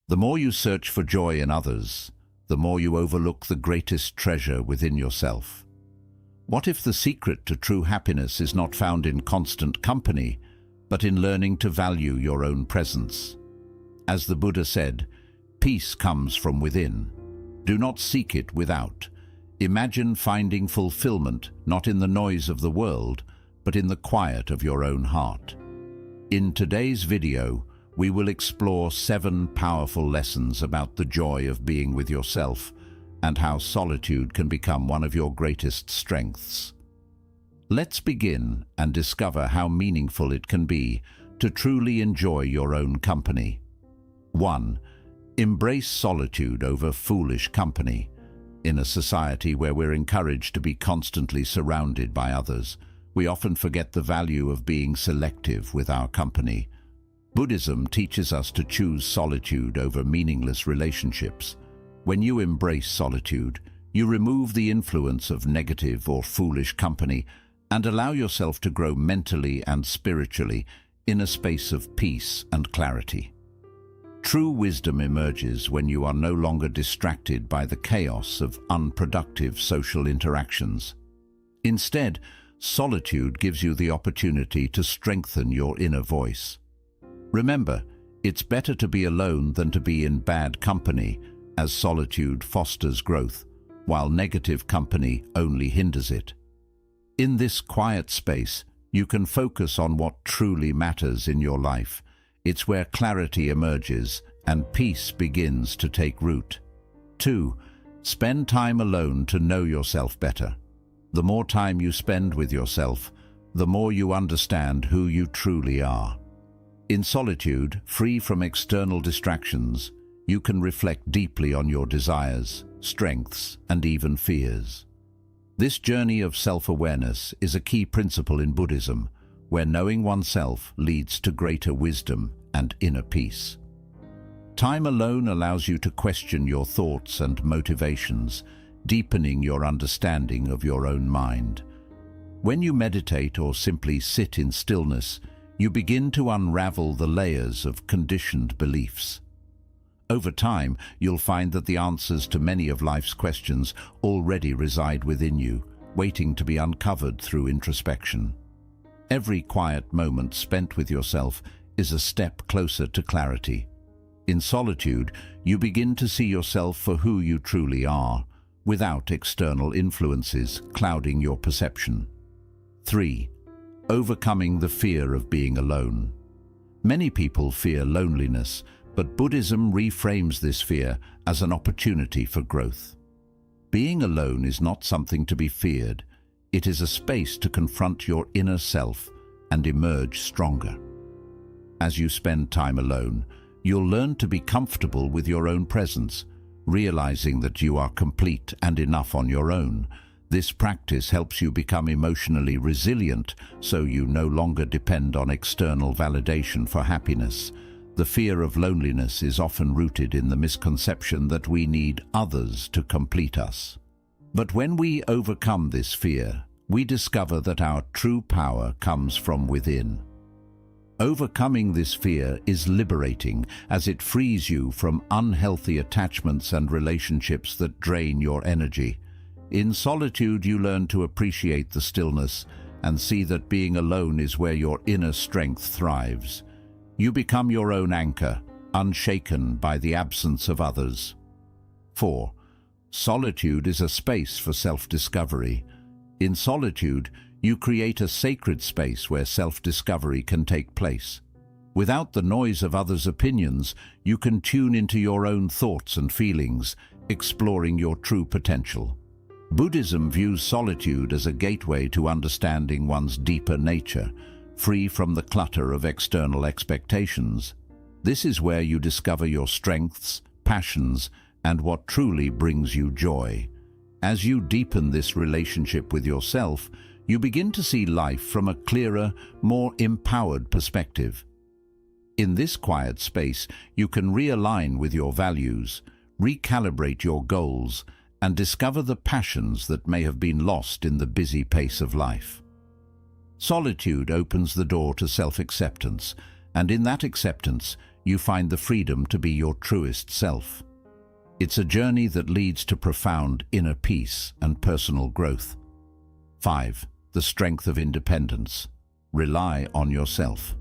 The more you search for joy in others, the more you overlook the greatest treasure within yourself. What if the secret to true happiness is not found in constant company, but in learning to value your own presence? As the Buddha said, peace comes from within. Do not seek it without. Imagine finding fulfillment not in the noise of the world, but in the quiet of your own heart. In today's video, we will explore 7 powerful lessons about the joy of being with yourself and how solitude can become one of your greatest strengths. Let's begin and discover how meaningful it can be to truly enjoy your own company. 1. Embrace solitude over foolish company. In a society where we're encouraged to be constantly surrounded by others, we often forget the value of being selective with our company. Buddhism teaches us to choose solitude over meaningless relationships. When you embrace solitude, you remove the influence of negative or foolish company and allow yourself to grow mentally and spiritually in a space of peace and clarity. True wisdom emerges when you are no longer distracted by the chaos of unproductive social interactions. Instead, solitude gives you the opportunity to strengthen your inner voice. Remember, it's better to be alone than to be in bad company, as solitude fosters growth, while negative company only hinders it. In this quiet space, you can focus on what truly matters in your life. It's where clarity emerges and peace begins to take root. 2. Spend time alone to know yourself better. The more time you spend with yourself, the more you understand who you truly are. In solitude, free from external distractions, you can reflect deeply on your desires, strengths, and even fears. This journey of self-awareness is a key principle in Buddhism, where knowing oneself leads to greater wisdom and inner peace. Time alone allows you to question your thoughts and motivations, deepening your understanding of your own mind. When you meditate or simply sit in stillness, you begin to unravel the layers of conditioned beliefs. Over time, you'll find that the answers to many of life's questions already reside within you, waiting to be uncovered through introspection. Every quiet moment spent with yourself is a step closer to clarity. In solitude, you begin to see yourself for who you truly are, without external influences clouding your perception. 3. Overcoming the fear of being alone. Many people fear loneliness, but Buddhism reframes this fear as an opportunity for growth. Being alone is not something to be feared. It is a space to confront your inner self and emerge stronger. As you spend time alone, you'll learn to be comfortable with your own presence, realizing that you are complete and enough on your own. This practice helps you become emotionally resilient, so you no longer depend on external validation for happiness. The fear of loneliness is often rooted in the misconception that we need others to complete us. But when we overcome this fear, we discover that our true power comes from within. Overcoming this fear is liberating, as it frees you from unhealthy attachments and relationships that drain your energy. In solitude, you learn to appreciate the stillness and see that being alone is where your inner strength thrives. You become your own anchor, unshaken by the absence of others. 4. Solitude is a space for self-discovery. In solitude, you create a sacred space where self-discovery can take place. Without the noise of others' opinions, you can tune into your own thoughts and feelings, exploring your true potential. Buddhism views solitude as a gateway to understanding one's deeper nature, free from the clutter of external expectations. This is where you discover your strengths, passions, and what truly brings you joy. As you deepen this relationship with yourself, you begin to see life from a clearer, more empowered perspective. In this quiet space, you can realign with your values, recalibrate your goals, and discover the passions that may have been lost in the busy pace of life. Solitude opens the door to self-acceptance, and in that acceptance, you find the freedom to be your truest self. It's a journey that leads to profound inner peace and personal growth. 5. The strength of independence. Rely on yourself.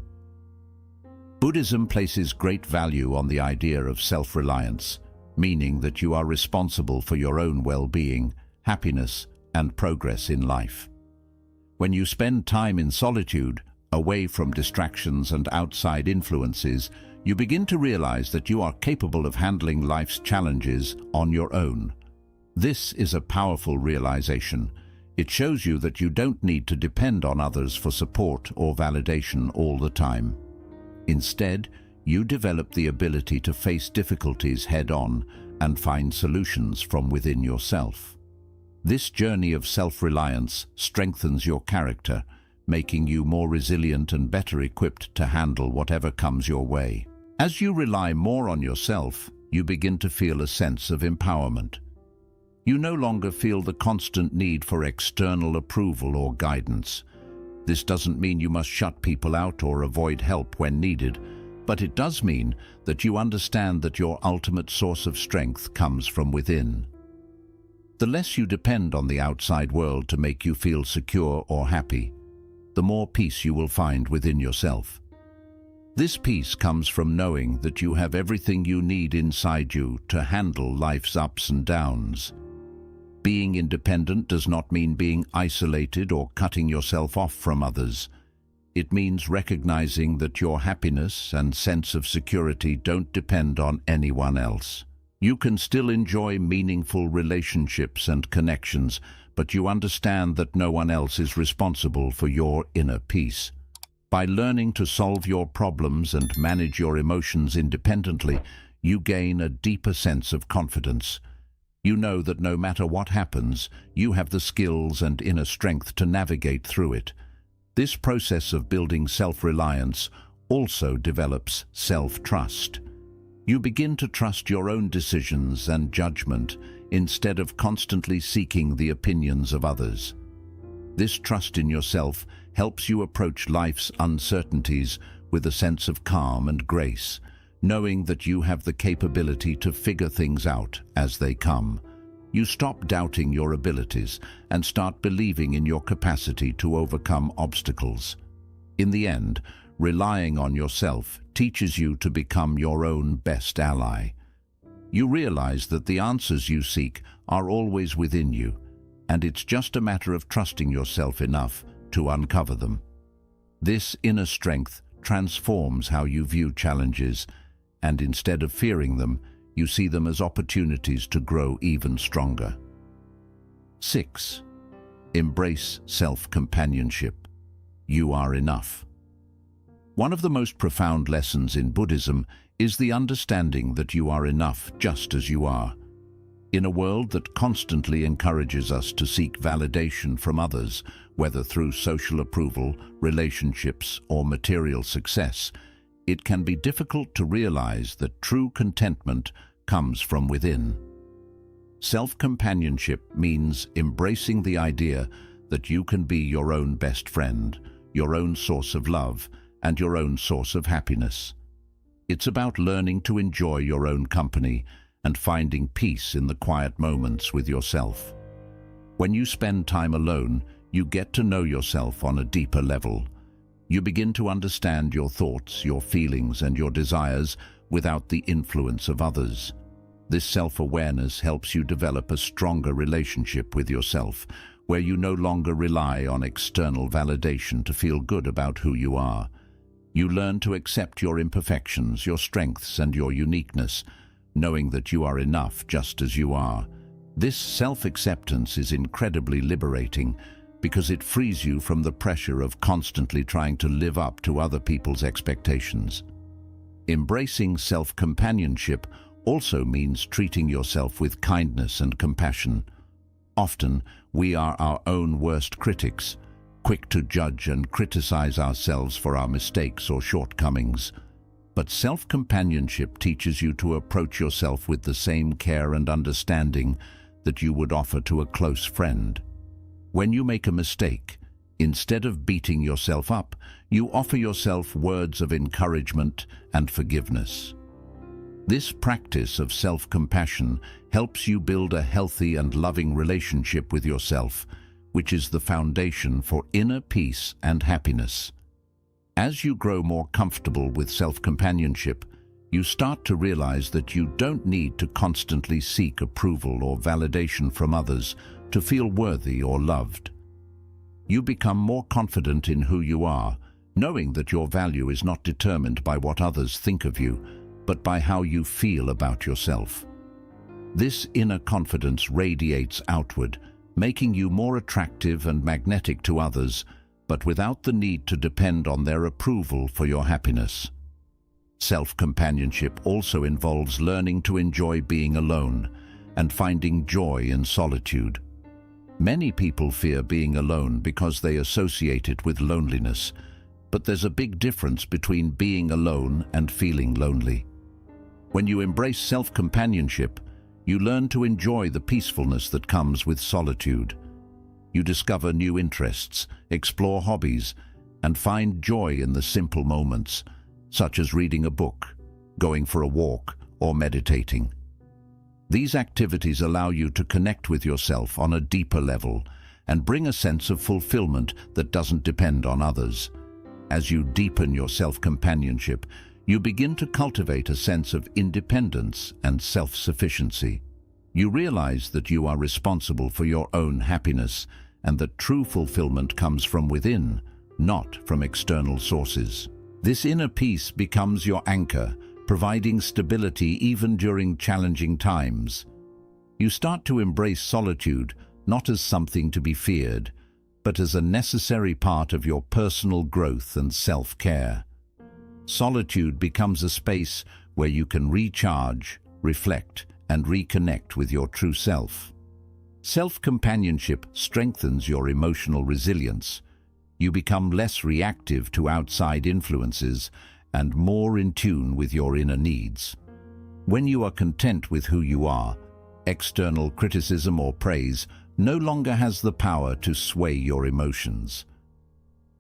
Buddhism places great value on the idea of self-reliance, meaning that you are responsible for your own well-being, happiness, and progress in life. When you spend time in solitude, away from distractions and outside influences, you begin to realize that you are capable of handling life's challenges on your own. This is a powerful realization. It shows you that you don't need to depend on others for support or validation all the time. Instead, you develop the ability to face difficulties head-on and find solutions from within yourself. This journey of self-reliance strengthens your character, making you more resilient and better equipped to handle whatever comes your way. As you rely more on yourself, you begin to feel a sense of empowerment. You no longer feel the constant need for external approval or guidance. This doesn't mean you must shut people out or avoid help when needed, but it does mean that you understand that your ultimate source of strength comes from within. The less you depend on the outside world to make you feel secure or happy, the more peace you will find within yourself. This peace comes from knowing that you have everything you need inside you to handle life's ups and downs. Being independent does not mean being isolated or cutting yourself off from others. It means recognizing that your happiness and sense of security don't depend on anyone else. You can still enjoy meaningful relationships and connections, but you understand that no one else is responsible for your inner peace. By learning to solve your problems and manage your emotions independently, you gain a deeper sense of confidence. You know that no matter what happens, you have the skills and inner strength to navigate through it. This process of building self-reliance also develops self-trust. You begin to trust your own decisions and judgment instead of constantly seeking the opinions of others. This trust in yourself helps you approach life's uncertainties with a sense of calm and grace, knowing that you have the capability to figure things out as they come. You stop doubting your abilities and start believing in your capacity to overcome obstacles. In the end, relying on yourself teaches you to become your own best ally. You realize that the answers you seek are always within you, and it's just a matter of trusting yourself enough to uncover them. This inner strength transforms how you view challenges, and instead of fearing them, you see them as opportunities to grow even stronger. 6. Embrace self-companionship. You are enough. One of the most profound lessons in Buddhism is the understanding that you are enough just as you are. In a world that constantly encourages us to seek validation from others, whether through social approval, relationships, or material success, it can be difficult to realize that true contentment comes from within. Self-companionship means embracing the idea that you can be your own best friend, your own source of love, and your own source of happiness. It's about learning to enjoy your own company and finding peace in the quiet moments with yourself. When you spend time alone, you get to know yourself on a deeper level. You begin to understand your thoughts, your feelings, and your desires without the influence of others. This self-awareness helps you develop a stronger relationship with yourself, where you no longer rely on external validation to feel good about who you are. You learn to accept your imperfections, your strengths, and your uniqueness, knowing that you are enough just as you are. This self-acceptance is incredibly liberating because it frees you from the pressure of constantly trying to live up to other people's expectations. Embracing self-companionship also means treating yourself with kindness and compassion. Often, we are our own worst critics, quick to judge and criticize ourselves for our mistakes or shortcomings. But self-companionship teaches you to approach yourself with the same care and understanding that you would offer to a close friend. When you make a mistake, Instead of beating yourself up, you offer yourself words of encouragement and forgiveness. This practice of self-compassion helps you build a healthy and loving relationship with yourself, which is the foundation for inner peace and happiness. As you grow more comfortable with self-companionship, you start to realize that you don't need to constantly seek approval or validation from others to feel worthy or loved. You become more confident in who you are, knowing that your value is not determined by what others think of you, but by how you feel about yourself. This inner confidence radiates outward, making you more attractive and magnetic to others, but without the need to depend on their approval for your happiness. Self-companionship also involves learning to enjoy being alone and finding joy in solitude. Many people fear being alone because they associate it with loneliness, but there's a big difference between being alone and feeling lonely. When you embrace self-companionship, you learn to enjoy the peacefulness that comes with solitude. You discover new interests, explore hobbies, and find joy in the simple moments, such as reading a book, going for a walk, or meditating. These activities allow you to connect with yourself on a deeper level and bring a sense of fulfillment that doesn't depend on others. As you deepen your self-companionship, you begin to cultivate a sense of independence and self-sufficiency. You realize that you are responsible for your own happiness and that true fulfillment comes from within, not from external sources. This inner peace becomes your anchor, providing stability even during challenging times. You start to embrace solitude not as something to be feared, but as a necessary part of your personal growth and self-care. Solitude becomes a space where you can recharge, reflect, and reconnect with your true self. Self-companionship strengthens your emotional resilience. You become less reactive to outside influences and more in tune with your inner needs. When you are content with who you are, external criticism or praise no longer has the power to sway your emotions.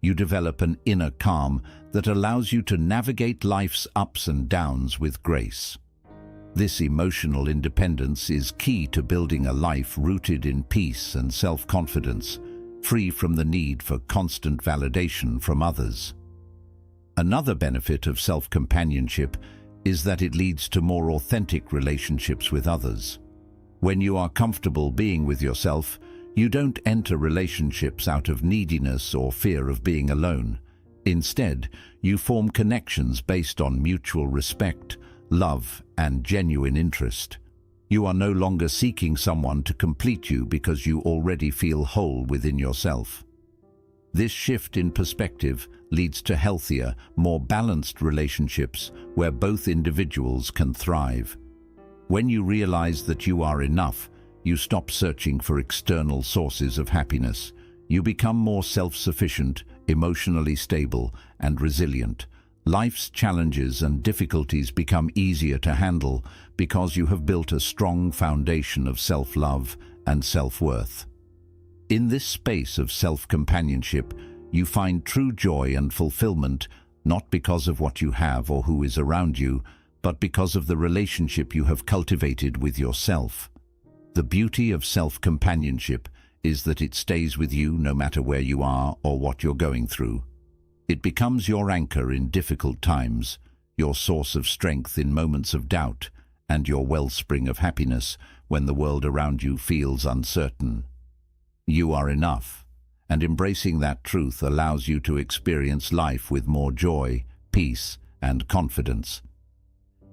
You develop an inner calm that allows you to navigate life's ups and downs with grace. This emotional independence is key to building a life rooted in peace and self-confidence, free from the need for constant validation from others. Another benefit of self-companionship is that it leads to more authentic relationships with others. When you are comfortable being with yourself, you don't enter relationships out of neediness or fear of being alone. Instead, you form connections based on mutual respect, love, and genuine interest. You are no longer seeking someone to complete you because you already feel whole within yourself. This shift in perspective leads to healthier, more balanced relationships where both individuals can thrive. When you realize that you are enough, you stop searching for external sources of happiness. You become more self-sufficient, emotionally stable, and resilient. Life's challenges and difficulties become easier to handle because you have built a strong foundation of self-love and self-worth. In this space of self-companionship, you find true joy and fulfillment not because of what you have or who is around you, but because of the relationship you have cultivated with yourself. The beauty of self-companionship is that it stays with you no matter where you are or what you're going through. It becomes your anchor in difficult times, your source of strength in moments of doubt, and your wellspring of happiness when the world around you feels uncertain. You are enough, and embracing that truth allows you to experience life with more joy, peace, and confidence.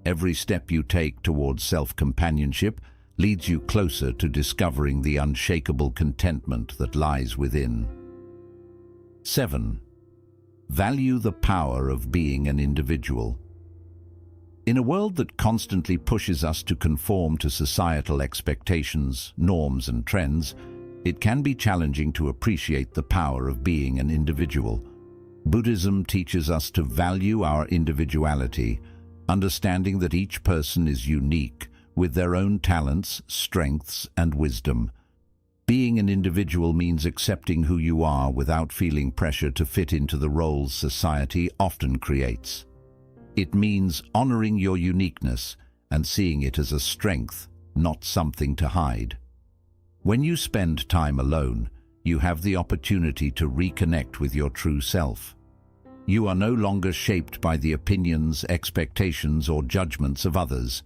Every step you take towards self-companionship leads you closer to discovering the unshakable contentment that lies within. 7. Value the power of being an individual. In a world that constantly pushes us to conform to societal expectations, norms, and trends, it can be challenging to appreciate the power of being an individual. Buddhism teaches us to value our individuality, understanding that each person is unique, with their own talents, strengths, and wisdom. Being an individual means accepting who you are without feeling pressure to fit into the roles society often creates. It means honoring your uniqueness and seeing it as a strength, not something to hide. When you spend time alone, you have the opportunity to reconnect with your true self. You are no longer shaped by the opinions, expectations, or judgments of others.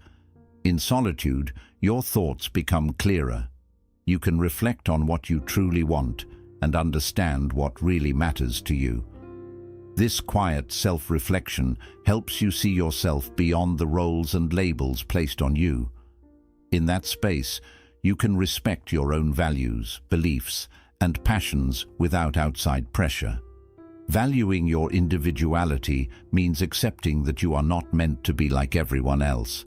In solitude, your thoughts become clearer. You can reflect on what you truly want and understand what really matters to you. This quiet self-reflection helps you see yourself beyond the roles and labels placed on you. In that space, you can respect your own values, beliefs, and passions without outside pressure. Valuing your individuality means accepting that you are not meant to be like everyone else,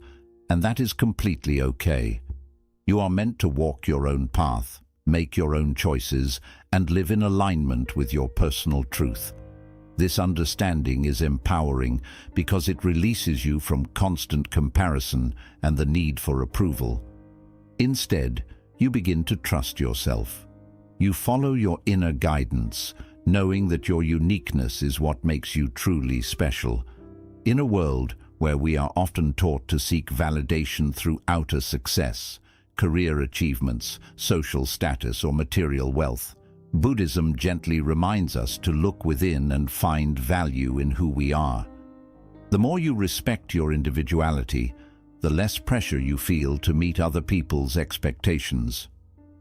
and that is completely okay. You are meant to walk your own path, make your own choices, and live in alignment with your personal truth. This understanding is empowering because it releases you from constant comparison and the need for approval. Instead, you begin to trust yourself. You follow your inner guidance, knowing that your uniqueness is what makes you truly special. In a world where we are often taught to seek validation through outer success, career achievements, social status, or material wealth, Buddhism gently reminds us to look within and find value in who we are. The more you respect your individuality, the less pressure you feel to meet other people's expectations.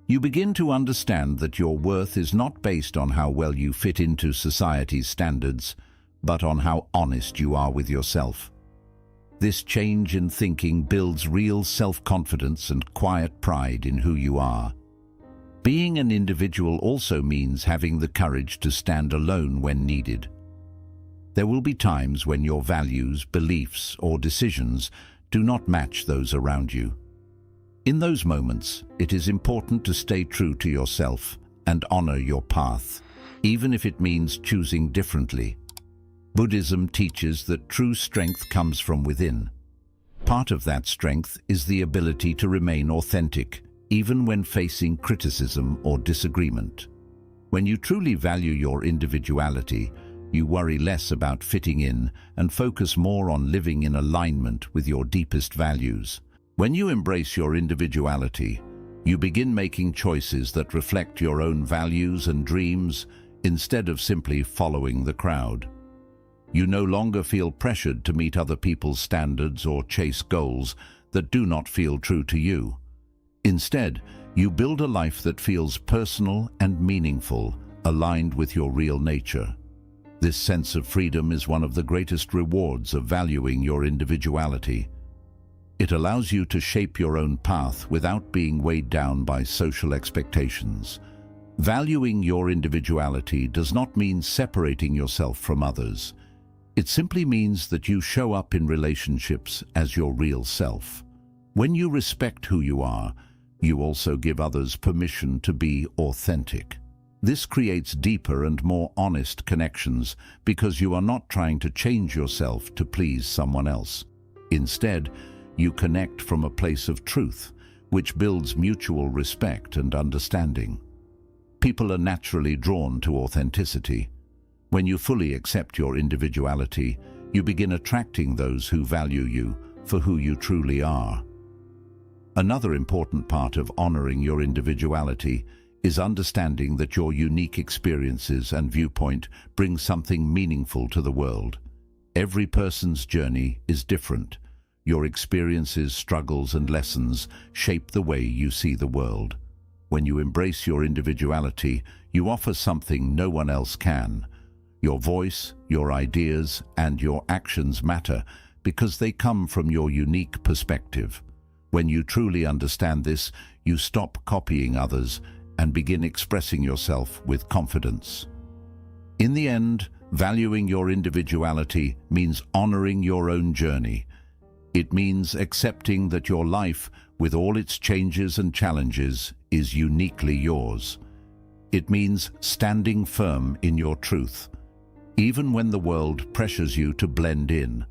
You begin to understand that your worth is not based on how well you fit into society's standards, but on how honest you are with yourself. This change in thinking builds real self-confidence and quiet pride in who you are. Being an individual also means having the courage to stand alone when needed. There will be times when your values, beliefs, or decisions do not match those around you. In those moments, it is important to stay true to yourself and honor your path, even if it means choosing differently. Buddhism teaches that true strength comes from within. Part of that strength is the ability to remain authentic, even when facing criticism or disagreement. When you truly value your individuality, you worry less about fitting in and focus more on living in alignment with your deepest values. When you embrace your individuality, you begin making choices that reflect your own values and dreams instead of simply following the crowd. You no longer feel pressured to meet other people's standards or chase goals that do not feel true to you. Instead, you build a life that feels personal and meaningful, aligned with your real nature. This sense of freedom is one of the greatest rewards of valuing your individuality. It allows you to shape your own path without being weighed down by social expectations. Valuing your individuality does not mean separating yourself from others. It simply means that you show up in relationships as your real self. When you respect who you are, you also give others permission to be authentic. This creates deeper and more honest connections because you are not trying to change yourself to please someone else. Instead, you connect from a place of truth, which builds mutual respect and understanding. People are naturally drawn to authenticity. When you fully accept your individuality, you begin attracting those who value you for who you truly are. Another important part of honoring your individuality is understanding that your unique experiences and viewpoint bring something meaningful to the world. Every person's journey is different. Your experiences, struggles, and lessons shape the way you see the world. When you embrace your individuality, you offer something no one else can. Your voice, your ideas, and your actions matter because they come from your unique perspective. When you truly understand this, you stop copying others and begin expressing yourself with confidence. In the end, valuing your individuality means honoring your own journey. It means accepting that your life, with all its changes and challenges, is uniquely yours. It means standing firm in your truth, even when the world pressures you to blend in.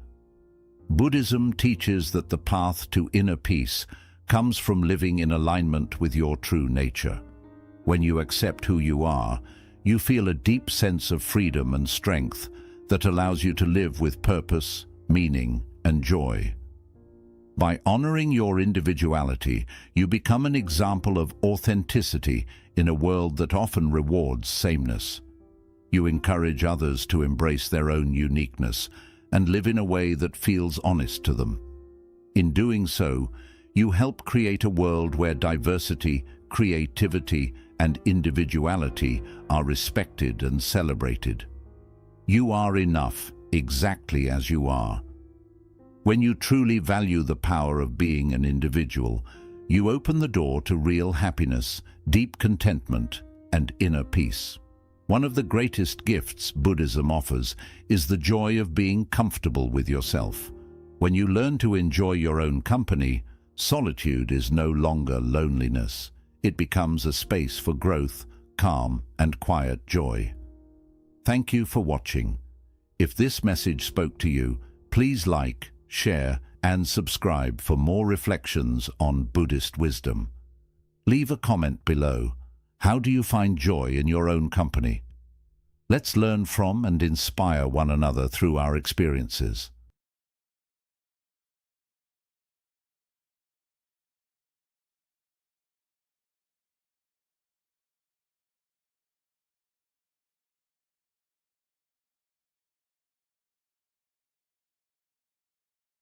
Buddhism teaches that the path to inner peace comes from living in alignment with your true nature. When you accept who you are, you feel a deep sense of freedom and strength that allows you to live with purpose, meaning, and joy. By honoring your individuality, you become an example of authenticity in a world that often rewards sameness. You encourage others to embrace their own uniqueness and live in a way that feels honest to them. In doing so, you help create a world where diversity, creativity, and individuality are respected and celebrated. You are enough, exactly as you are. When you truly value the power of being an individual, you open the door to real happiness, deep contentment, and inner peace. One of the greatest gifts Buddhism offers is the joy of being comfortable with yourself. When you learn to enjoy your own company, solitude is no longer loneliness. It becomes a space for growth, calm, and quiet joy. Thank you for watching. If this message spoke to you, please like, share, and subscribe for more reflections on Buddhist wisdom. Leave a comment below. How do you find joy in your own company? Let's learn from and inspire one another through our experiences.